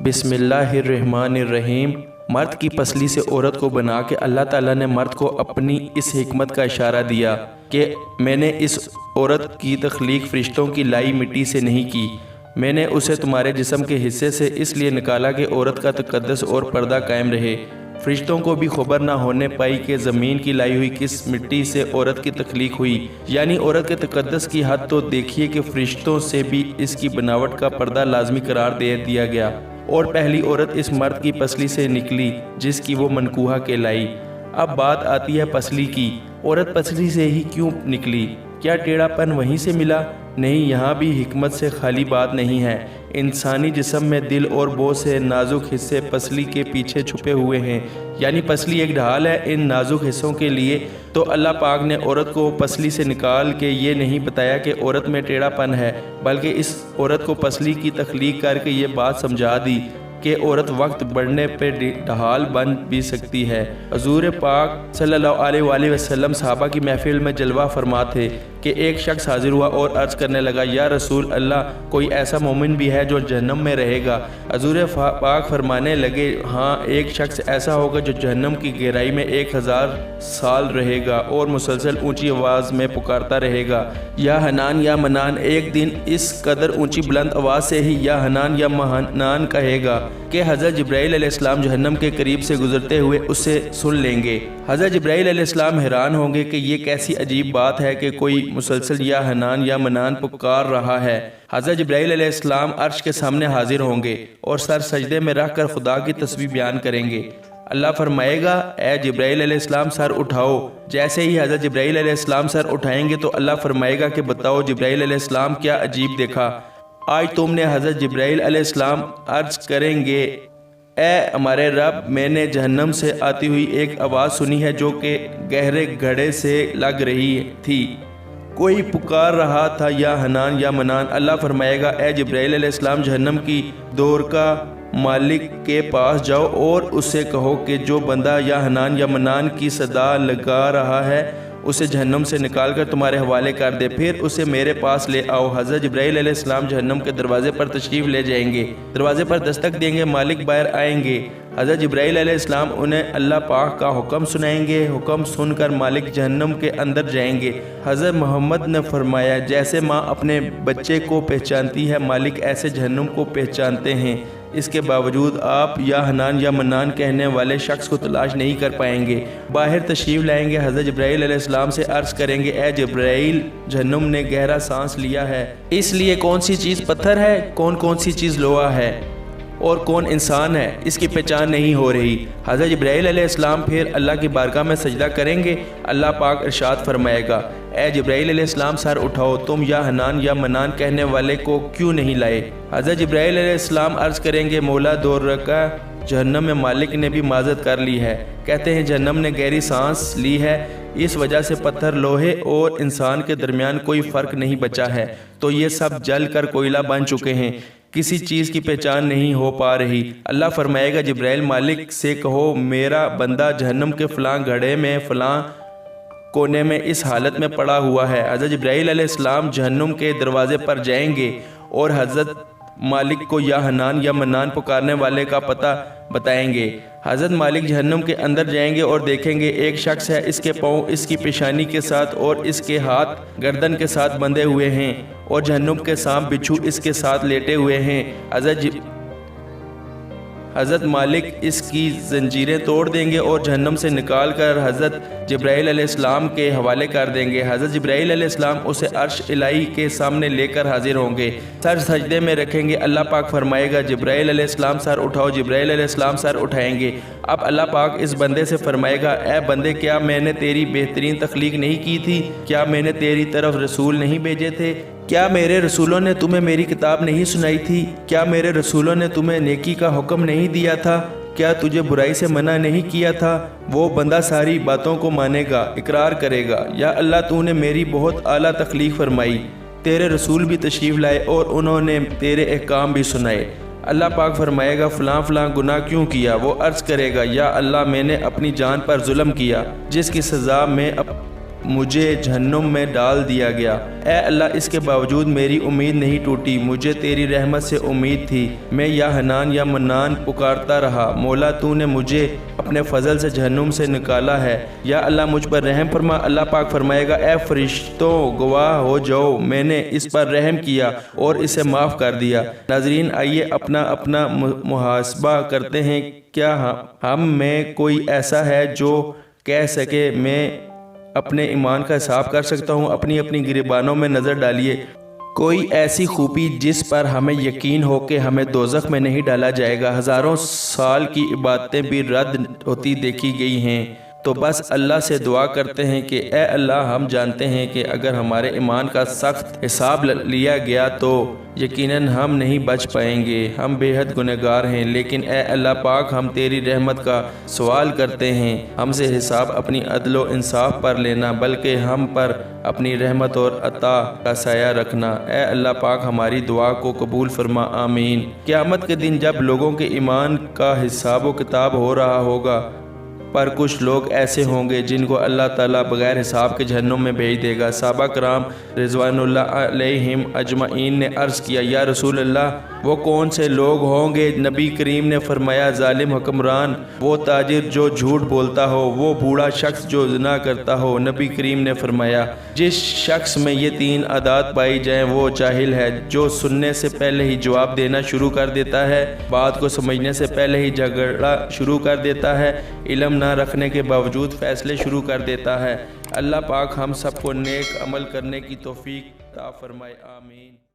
بسم اللہ الرحمن الرحیم۔ مرد کی پسلی سے عورت کو بنا کے اللہ تعالیٰ نے مرد کو اپنی اس حکمت کا اشارہ دیا کہ میں نے اس عورت کی تخلیق فرشتوں کی لائی مٹی سے نہیں کی، میں نے اسے تمہارے جسم کے حصے سے اس لیے نکالا کہ عورت کا تقدس اور پردہ قائم رہے۔ فرشتوں کو بھی خبر نہ ہونے پائی کہ زمین کی لائی ہوئی کس مٹی سے عورت کی تخلیق ہوئی، یعنی عورت کے تقدس کی حد تو دیکھیے کہ فرشتوں سے بھی اس کی بناوٹ کا پردہ لازمی قرار دے دیا گیا، اور پہلی عورت اس مرد کی پسلی سے نکلی جس کی وہ منکوحہ کہلائی۔ اب بات آتی ہے پسلی کی۔ عورت پسلی سے ہی کیوں نکلی؟ کیا ٹیڑھا پن وہیں سے ملا؟ نہیں، یہاں بھی حکمت سے خالی بات نہیں ہے۔ انسانی جسم میں دل اور بہت سے نازک حصے پسلی کے پیچھے چھپے ہوئے ہیں، یعنی پسلی ایک ڈھال ہے ان نازک حصوں کے لیے۔ تو اللہ پاک نے عورت کو پسلی سے نکال کے یہ نہیں بتایا کہ عورت میں ٹیڑھا پن ہے، بلکہ اس عورت کو پسلی کی تخلیق کر کے یہ بات سمجھا دی کہ عورت وقت بڑھنے پہ ڈھال بن بھی سکتی ہے۔ حضور پاک صلی اللہ علیہ وآلہ وسلم صحابہ کی محفل میں جلوہ فرما تھے کہ ایک شخص حاضر ہوا اور عرض کرنے لگا، یا رسول اللہ، کوئی ایسا مومن بھی ہے جو جہنم میں رہے گا؟ حضور پاک فرمانے لگے، ہاں، ایک شخص ایسا ہوگا جو جہنم کی گہرائی میں 1000 سال رہے گا اور مسلسل اونچی آواز میں پکارتا رہے گا، یا حنان یا منان۔ ایک دن اس قدر اونچی بلند آواز سے ہی یا حنان یا منان کہے گا کہ حضرت جبرائیل علیہ السلام جہنم کے قریب سے گزرتے ہوئے اسے سن لیں گے۔ حضرت جبرائیل علیہ السلام حیران ہوں گے کہ یہ کیسی عجیب بات ہے کہ کوئی مسلسل یا حنان یا منان پکار رہا ہے۔ حضرت جبرائیل علیہ السلام عرش کے سامنے حاضر ہوں گے اور سر سجدے میں رکھ کر خدا کی تسبیح بیان کریں گے۔ اللہ فرمائے گا، اے جبرائیل علیہ السلام سر اٹھاؤ۔ جیسے ہی حضرت جبرائیل علیہ السلام سر اٹھائیں گے تو اللہ فرمائے گا کہ بتاؤ جبرائیل علیہ السلام کیا عجیب دیکھا؟ آج تم نے حضرت جبرائیل علیہ السلام عرض کریں گے، اے ہمارے رب، میں نے جہنم سے آتی ہوئی ایک آواز سنی ہے جو کہ گہرے گھڑے سے لگ رہی تھی، کوئی پکار رہا تھا یا حنان یا منان۔ اللہ فرمائے گا، اے جبرائیل علیہ السلام جہنم کی دور کا مالک کے پاس جاؤ اور اس سے کہو کہ جو بندہ یا حنان یا منان کی صدا لگا رہا ہے اسے جہنم سے نکال کر تمہارے حوالے کر دے، پھر اسے میرے پاس لے آؤ۔ حضرت جبرائیل علیہ السلام جہنم کے دروازے پر تشریف لے جائیں گے، دروازے پر دستک دیں گے، مالک باہر آئیں گے۔ حضرت جبرائیل علیہ السلام انہیں اللہ پاک کا حکم سنائیں گے، حکم سن کر مالک جہنم کے اندر جائیں گے۔ حضرت محمد نے فرمایا، جیسے ماں اپنے بچے کو پہچانتی ہے، مالک ایسے جہنم کو پہچانتے ہیں۔ اس کے باوجود آپ یا حنان یا منان کہنے والے شخص کو تلاش نہیں کر پائیں گے۔ باہر تشریف لائیں گے، حضرت جبرائیل علیہ السلام سے عرض کریں گے، اے جبرائیل، جہنم نے گہرا سانس لیا ہے، اس لیے کون سی چیز پتھر ہے، کون سی چیز لوہا ہے اور کون انسان ہے، اس کی پہچان نہیں ہو رہی۔ حضرت جبرائیل علیہ السلام پھر اللہ کی بارگاہ میں سجدہ کریں گے۔ اللہ پاک ارشاد فرمائے گا، اے جبرائیل علیہ السلام سر اٹھاؤ، تم یا حنان یا منان کہنے والے کو کیوں نہیں لائے؟ حضرت جبرائیل علیہ السلام عرض کریں گے، مولا دور رکا جہنم میں مالک نے بھی معذرت کر لی ہے، کہتے ہیں جہنم نے گہری سانس لی ہے، اس وجہ سے پتھر، لوہے اور انسان کے درمیان کوئی فرق نہیں بچا ہے، تو یہ سب جل کر کوئلہ بن چکے ہیں، کسی چیز کی پہچان نہیں ہو پا رہی۔ اللہ فرمائے گا، جبرائیل مالک سے کہو میرا بندہ جہنم کے فلاں گھڑے میں فلاں کونے میں اس حالت میں پڑا ہوا ہے۔ حضرت جبرائیل علیہ السلام جہنم کے دروازے پر جائیں گے اور حضرت مالک کو یا حنان یا منان پکارنے والے کا پتہ بتائیں گے۔ حضرت مالک جہنم کے اندر جائیں گے اور دیکھیں گے ایک شخص ہے، اس کے پاؤں اس کی پیشانی کے ساتھ اور اس کے ہاتھ گردن کے ساتھ بندھے ہوئے ہیں اور جہنم کے سانپ بچھو اس کے ساتھ لیٹے ہوئے ہیں۔ حضرت مالک اس کی زنجیریں توڑ دیں گے اور جہنم سے نکال کر حضرت جبرائیل علیہ السلام کے حوالے کر دیں گے۔ حضرت جبرائیل علیہ السلام اسے عرش الہی کے سامنے لے کر حاضر ہوں گے، سر سجدے میں رکھیں گے۔ اللہ پاک فرمائے گا، جبرائیل علیہ السلام سر اٹھاؤ۔ جبرائیل علیہ السلام سر اٹھائیں گے۔ اب اللہ پاک اس بندے سے فرمائے گا، اے بندے، کیا میں نے تیری بہترین تخلیق نہیں کی تھی؟ کیا میں نے تیری طرف رسول نہیں بھیجے تھے؟ کیا میرے رسولوں نے تمہیں میری کتاب نہیں سنائی تھی؟ کیا میرے رسولوں نے تمہیں نیکی کا حکم نہیں دیا تھا؟ کیا تجھے برائی سے منع نہیں کیا تھا؟ وہ بندہ ساری باتوں کو مانے گا، اقرار کرے گا، یا اللہ تو نے میری بہت اعلیٰ تخلیق فرمائی، تیرے رسول بھی تشریف لائے اور انہوں نے تیرے احکام بھی سنائے۔ اللہ پاک فرمائے گا، فلاں فلاں گناہ کیوں کیا؟ وہ عرض کرے گا، یا اللہ، میں نے اپنی جان پر ظلم کیا، جس کی سزا میں مجھے جہنم میں ڈال دیا گیا۔ اے اللہ اس کے باوجود میری امید نہیں ٹوٹی، مجھے تیری رحمت سے امید تھی، میں یا حنان یا منان پکارتا رہا۔ مولا تو نے مجھے اپنے فضل سے جہنم سے نکالا ہے، یا اللہ مجھ پر رحم فرما۔ اللہ پاک فرمائے گا اے فرشتوں گواہ ہو جاؤ، میں نے اس پر رحم کیا اور اسے معاف کر دیا۔ ناظرین آئیے اپنا اپنا محاسبہ کرتے ہیں، کیا ہم میں کوئی ایسا ہے جو کہہ سکے میں اپنے ایمان کا حساب کر سکتا ہوں؟ اپنی اپنی گریبانوں میں نظر ڈالیے، کوئی ایسی خوبی جس پر ہمیں یقین ہو کہ ہمیں دوزخ میں نہیں ڈالا جائے گا؟ ہزاروں سال کی عبادتیں بھی رد ہوتی دیکھی گئی ہیں، تو بس اللہ سے دعا کرتے ہیں کہ اے اللہ ہم جانتے ہیں کہ اگر ہمارے ایمان کا سخت حساب لیا گیا تو یقیناً ہم نہیں بچ پائیں گے، ہم بے حد گنہگار ہیں، لیکن اے اللہ پاک ہم تیری رحمت کا سوال کرتے ہیں، ہم سے حساب اپنی عدل و انصاف پر لینا، بلکہ ہم پر اپنی رحمت اور عطا کا سایہ رکھنا۔ اے اللہ پاک ہماری دعا کو قبول فرما، آمین۔ قیامت کے دن جب لوگوں کے ایمان کا حساب و کتاب ہو رہا ہوگا، پر کچھ لوگ ایسے ہوں گے جن کو اللہ تعالیٰ بغیر حساب کے جہنم میں بھیج دے گا۔ صحابہ کرام رضوان اللہ علیہم اجمعین نے عرض کیا یا رسول اللہ وہ کون سے لوگ ہوں گے؟ نبی کریم نے فرمایا ظالم حکمران، وہ تاجر جو جھوٹ بولتا ہو، وہ بوڑھا شخص جو زنا کرتا ہو۔ نبی کریم نے فرمایا جس شخص میں یہ تین عادات پائی جائیں وہ جاہل ہے، جو سننے سے پہلے ہی جواب دینا شروع کر دیتا ہے، بات کو سمجھنے سے پہلے ہی جھگڑا شروع کر دیتا ہے، علم نہ رکھنے کے باوجود فیصلے شروع کر دیتا ہے۔ اللہ پاک ہم سب کو نیک عمل کرنے کی توفیق عطا فرمائے، آمین۔